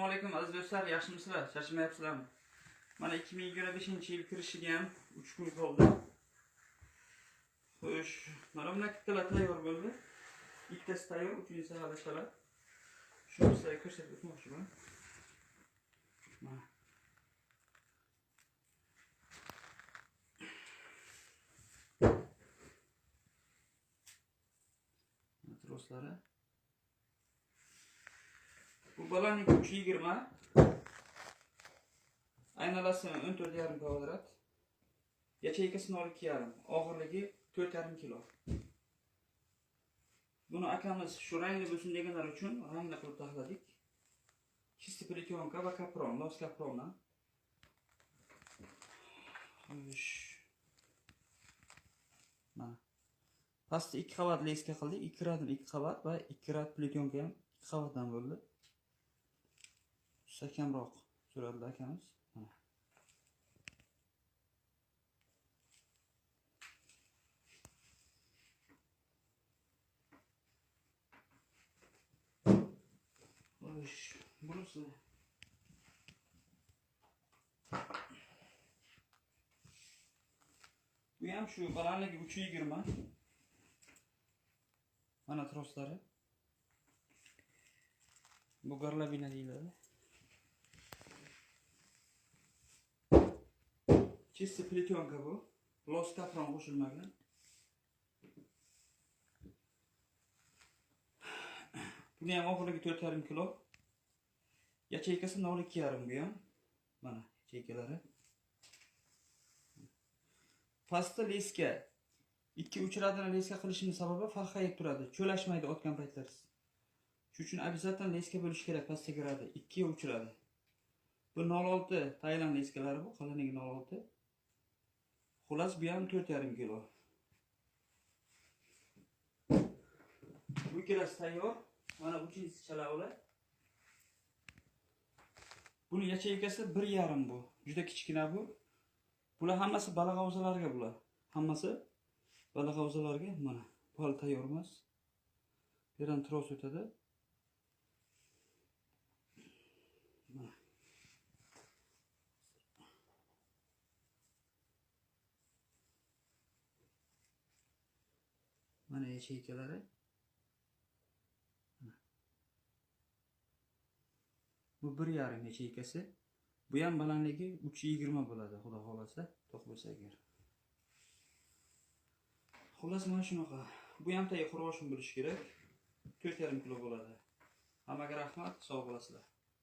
Assalomu alaykum aziz do'stlar, yaxshimisizlar? Charchamayapsizlarmi? Mana 2025-yil kirishiga ham 3 kun qoldi. Xo'sh, mana bunday ikkitalar tayyor bo'ldi. Ikkitasi tayyor, uchinchisi hali shala. Shuni sizlarga ko'rsatib o'tmoqchiman. Mana. Troslari. Bu balaning 320. Aynalasi 14,5 kvadrat. Yacheykasi 12,5. Og'irligi 4,5 kilo. Buni akamiz shu rangli bo'lsin deganlar uchun rangli qilib taxladik. Чистый плетенка va kapron, los kaprondan. Xo'sh. Mana. Pastda 2 qavat leska qildik. 2 raddan 2 qavat va 2 rad pletyonka ham 2 qavatdan bo'ldi. Sakamroq so'radi akamiz. Mana. Xo'sh, bunisi bu ham shu balandligi 320. Mana troslari. Bu garlabina deyiladi. Чистый плетенка bu. Los kapron qo'shilmagan. Buni ham og'irligi 4,5 kilo. Yacheykasi 0,2,5 bu ham. Mana yacheykalari. Pastda leska 2-3 raddan leska qilishimiz sababi farqayib turadi. Cho'lashmaydi otgan paytlarsiz. Shuning uchun обязательно leska bo'lish kerak pastga radi 2 yo 3 radi. Bu 06 Tailand leskalari bu, qalinligi 06. Xullas bu ham 4,5 kilo. Bu ikkalasi tayyor. Mana uchinchisi chalavlar. Buni yacheykasi 1,5 bu. Juda kichkina bu. Bular hammasi baliq havzalarga bular. Hammasi baliq havzalarga mana. Bu hali tayyor emas. Bu yerdan tros o'tadi. Mana. Mana yacheykalari. Bu 1,5 yacheykasi. Bu ham balandligi 320 bo'ladi, xudo xolasa, to'q bo'lsa agar. Xullas mana shunaqa. Bu ham tayyor qurg'oshin bo'lishi kerak. 4,5 kilo bo'ladi. Hammaga rahmat, sog' bo'lasizlar.